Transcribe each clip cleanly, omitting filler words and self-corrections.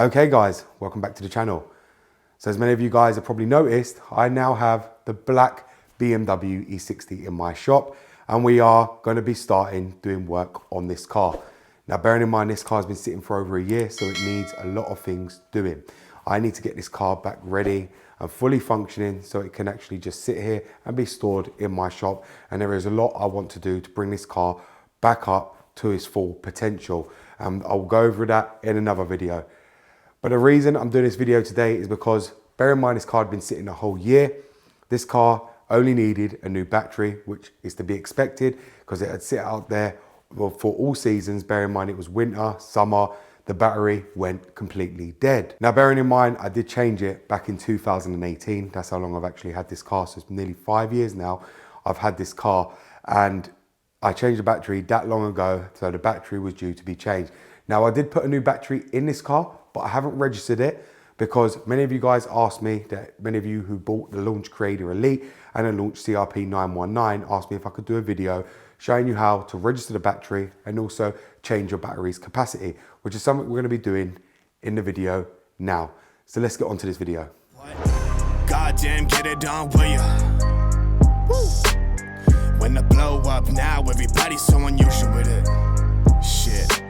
Okay guys, welcome back to the channel. So as many of you guys have probably noticed, I now have the black BMW E60 in my shop and we are going to be starting doing work on this car. Now bearing in mind this car has been sitting for over a year, so it needs a lot of things doing. I need to get this car back ready and fully functioning so it can actually just sit here and be stored in my shop, and there is a lot I want to do to bring this car back up to its full potential. I'll go over that in another video. But the reason I'm doing this video today is because, bear in mind this car had been sitting a whole year. This car only needed a new battery, which is to be expected because it had sit out there for all seasons. Bear in mind it was winter, summer, the battery went completely dead. Now bearing in mind I did change it back in 2018. That's how long I've actually had this car. So it's nearly 5 years now I've had this car, and I changed the battery that long ago, so the battery was due to be changed. Now I did put a new battery in this car, but I haven't registered it because many of you guys asked me, that many of you who bought the Launch Creator Elite and the Launch CRP 919 asked me if I could do a video showing you how to register the battery and also change your battery's capacity, which is something we're going to be doing in the video now. So let's get on to this video. Goddamn, get it done, will ya? When the blow up now, everybody's so unusual with it. Shit.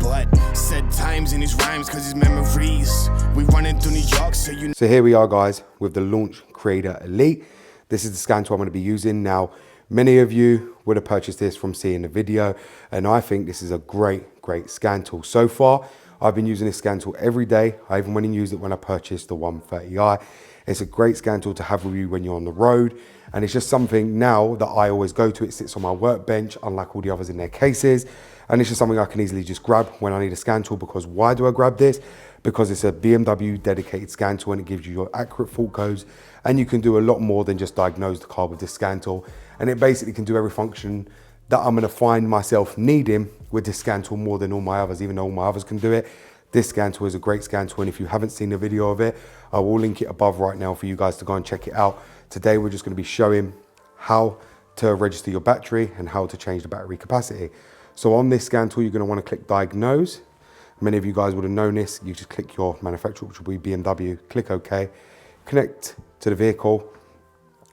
But said times in his rhymes cause his memories. We running through New York, so you know. So here we are guys with the Launch Creator Elite. This is the scan tool I'm going to be using. Now many of you would have purchased this from seeing the video, and I think this is a great scan tool. So far I've been using this scan tool every day. I even went and used it when I purchased the 130i. It's a great scan tool to have with you when you're on the road, and it's just something now that I always go to. It sits on my workbench unlike all the others in their cases, and it's just something I can easily just grab when I need a scan tool. Because why do I grab this? Because it's a BMW dedicated scan tool and it gives you your accurate fault codes, and you can do a lot more than just diagnose the car with this scan tool. And it basically can do every function that I'm gonna find myself needing with this scan tool more than all my others. Even though all my others can do it, this scan tool is a great scan tool, and if you haven't seen the video of it, I will link it above right now for you guys to go and check it out. Today we're just gonna be showing how to register your battery and how to change the battery capacity. So on this scan tool, you're going to want to click diagnose. Many of you guys would have known this. You just click your manufacturer, which will be BMW, click OK, connect to the vehicle,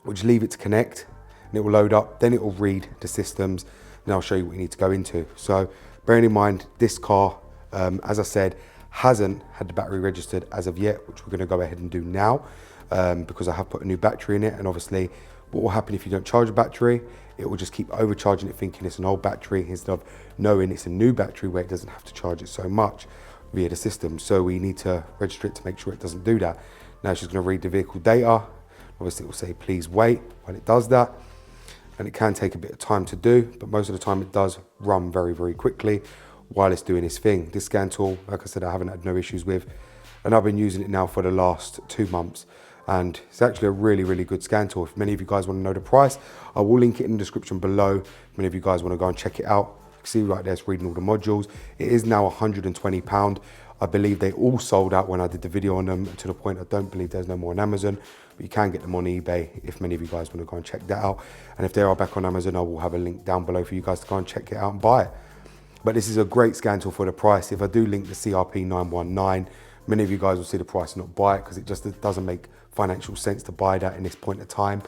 which leave it to connect, and it will load up. Then it will read the systems, and I'll show you what you need to go into. So bearing in mind, this car, as I said, hasn't had the battery registered as of yet, which we're going to go ahead and do now, because I have put a new battery in it. And obviously what will happen if you don't charge a battery, it will just keep overcharging it, thinking it's an old battery instead of knowing it's a new battery where it doesn't have to charge it so much via the system. So we need to register it to make sure it doesn't do that. Now it's just going to read the vehicle data. Obviously it will say please wait when it does that, and it can take a bit of time to do, but most of the time it does run very quickly while it's doing its thing. This scan tool, like I said, I haven't had no issues with, and I've been using it now for the last 2 months. And it's actually a really good scan tool. If many of you guys want to know the price, I will link it in the description below. If many of you guys want to go and check it out, you can see right there it's reading all the modules. It is now £120. I believe they all sold out when I did the video on them, to the point I don't believe there's no more on Amazon, but you can get them on eBay if many of you guys want to go and check that out. And if they are back on Amazon, I will have a link down below for you guys to go and check it out and buy it. But this is a great scan tool for the price. If I do link the CRP 919, many of you guys will see the price and not buy it, because it just doesn't make financial sense to buy that in this point of time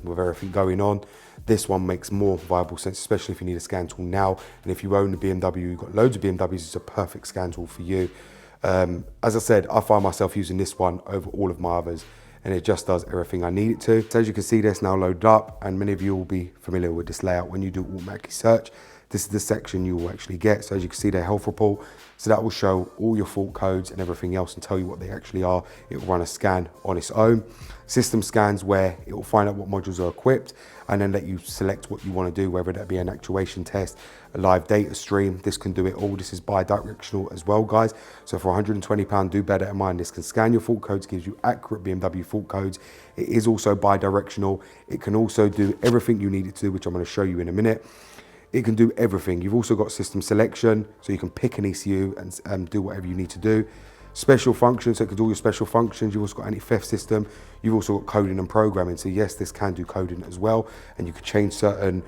with everything going on. This one makes more viable sense, especially if you need a scan tool now. And if you own a BMW, you've got loads of BMWs, it's a perfect scan tool for you. As I said, I find myself using this one over all of my others, and it just does everything I need it to. So as you can see, this now loaded up, and many of you will be familiar with this layout. When you do automatically search, this is the section you will actually get. So as you can see, their health report. So that will show all your fault codes and everything else and tell you what they actually are. It will run a scan on its own. System scans, where it will find out what modules are equipped and then let you select what you want to do, whether that be an actuation test, a live data stream. This can do it all. This is bi-directional as well, guys. So for £120, do bear that in mind. This can scan your fault codes, gives you accurate BMW fault codes. It is also bi-directional. It can also do everything you need it to do, which I'm going to show you in a minute. It can do everything. You've also got system selection, so you can pick an ECU and do whatever you need to do. Special functions, so it can do all your special functions. You've also got anti-theft system. You've also got coding and programming. So yes, this can do coding as well, and you can change certain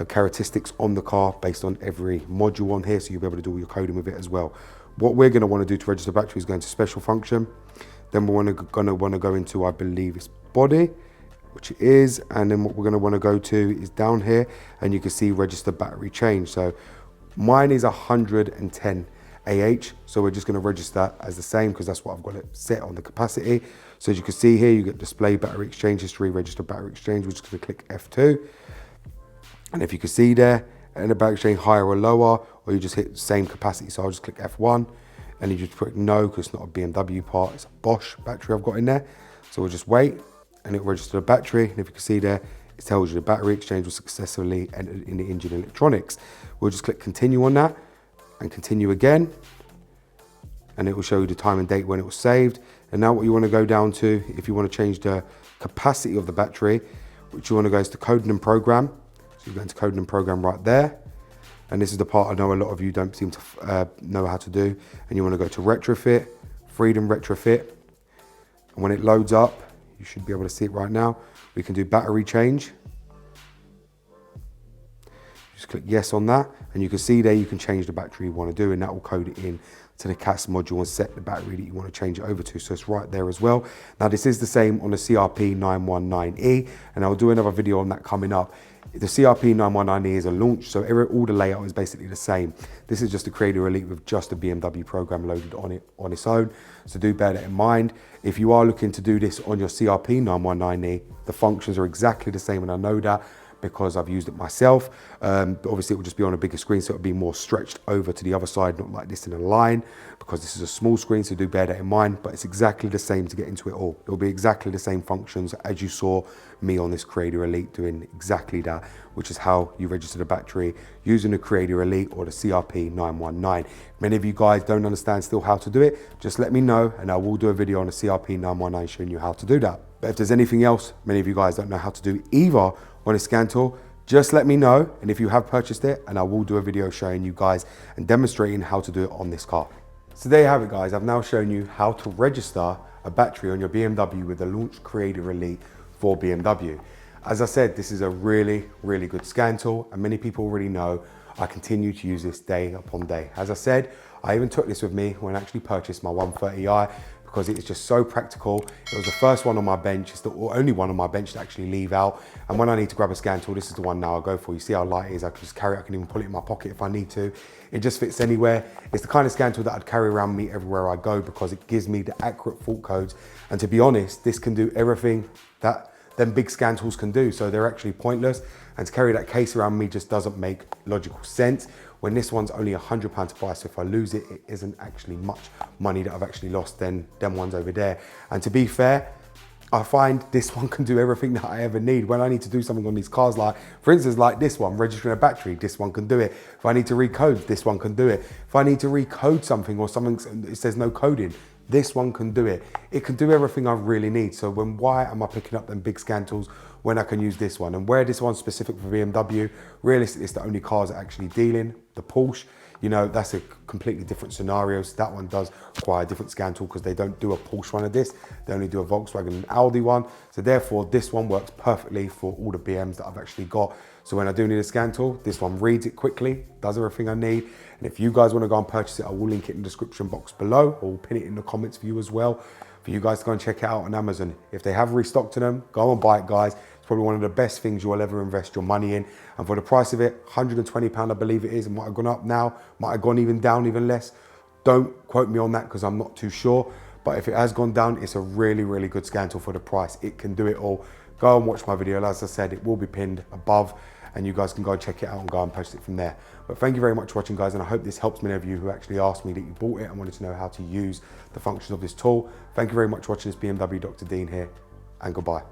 characteristics on the car based on every module on here, so you'll be able to do all your coding with it as well, What we're going to want to do to register the battery is go into special function. Then we're going to want to go into, I believe it's body, which it is. And then what we're going to want to go to is down here, and you can see register battery change. So mine is 110 AH. So we're just going to register that as the same because that's what I've got it set on the capacity. So as you can see here, you get display battery exchange history, register battery exchange. We're just going to click F2. And if you can see there, and the battery exchange higher or lower, or you just hit the same capacity. So I'll just click F1 and you just put no, because it's not a BMW part, it's a Bosch battery I've got in there. So we'll just wait and it'll register the battery. And if you can see there, it tells you the battery exchange was successfully entered in the engine electronics. We'll just click continue on that and continue again. And it will show you the time and date when it was saved. And now what you want to go down to, if you want to change the capacity of the battery, which you want to go is to coding and program. So you go into coding and program right there. And this is the part I know a lot of you don't seem to know how to do. And you want to go to retrofit, freedom retrofit. And when it loads up, you should be able to see it right now. We can do battery change. Just click yes on that. And you can see there, you can change the battery you want to do, and that will code it in to the CAS module and set the battery that you want to change it over to. So it's right there as well. Now this is the same on the CRP 919E, and I'll do another video on that coming up. The CRP 919E is a launch, so all the layout is basically the same. This is just a Creator Elite with just a BMW program loaded on it on its own. So do bear that in mind. If you are looking to do this on your CRP 919E, the functions are exactly the same, and I know that because I've used it myself. But obviously it will just be on a bigger screen, so it'll be more stretched over to the other side, not like this in a line, because this is a small screen, so do bear that in mind. But it's exactly the same to get into it all. It'll be exactly the same functions as you saw me on this Creator Elite doing exactly that, which is how you register the battery using the Creator Elite or the CRP 919. Many of you guys don't understand still how to do it, just let me know and I will do a video on the CRP 919 showing you how to do that. But if there's anything else many of you guys don't know how to do either on a scan tool, just let me know. And if you have purchased it, and I will do a video showing you guys and demonstrating how to do it on this car. So there you have it, guys. I've now shown you how to register a battery on your BMW with the launch Creator Elite for BMW. As I said, this is a really, really good scan tool, and many people already know I continue to use this day upon day. As I said, I even took this with me when I actually purchased my 130i, because it is just so practical. It was the first one on my bench. It's the only one on my bench to actually leave out. And when I need to grab a scan tool, this is the one now I go for. You see how light it is? I can just carry it. I can even put it in my pocket if I need to. It just fits anywhere. It's the kind of scan tool that I'd carry around me everywhere I go because it gives me the accurate fault codes. And to be honest, this can do everything that them big scan tools can do. So they're actually pointless. And to carry that case around me just doesn't make logical sense. When this one's only £100 to buy, so if I lose it, it isn't actually much money that I've actually lost than them ones over there. And to be fair, I find this one can do everything that I ever need. When I need to do something on these cars, like for instance, like this one, registering a battery, this one can do it. If I need to recode, this one can do it. If I need to recode something or something, it says no coding, this one can do it. It can do everything I really need. So why am I picking up them big scan tools when I can use this one? And where this one's specific for BMW, realistically, it's the only cars that actually dealing. The Porsche, you know, that's a completely different scenario. So that one does require a different scan tool because they don't do a Porsche one of this. They only do a Volkswagen and Audi one. So therefore, this one works perfectly for all the BMs that I've actually got. So when I do need a scan tool, this one reads it quickly, does everything I need. And if you guys want to go and purchase it, I will link it in the description box below, or we'll pin it in the comments for you as well, for you guys to go and check it out on Amazon. If they have restocked them, go and buy it, guys. It's probably one of the best things you'll ever invest your money in. And for the price of it, £120, I believe it is, and might have gone up now, might have gone even down even less. Don't quote me on that because I'm not too sure. But if it has gone down, it's a really, really good scan tool for the price. It can do it all. Go and watch my video. As I said, it will be pinned above, and you guys can go and check it out and go and post it from there. But thank you very much for watching, guys, and I hope this helps many of you who actually asked me that you bought it and wanted to know how to use the functions of this tool. Thank you very much for watching. This BMW Dr. Dean here, and goodbye.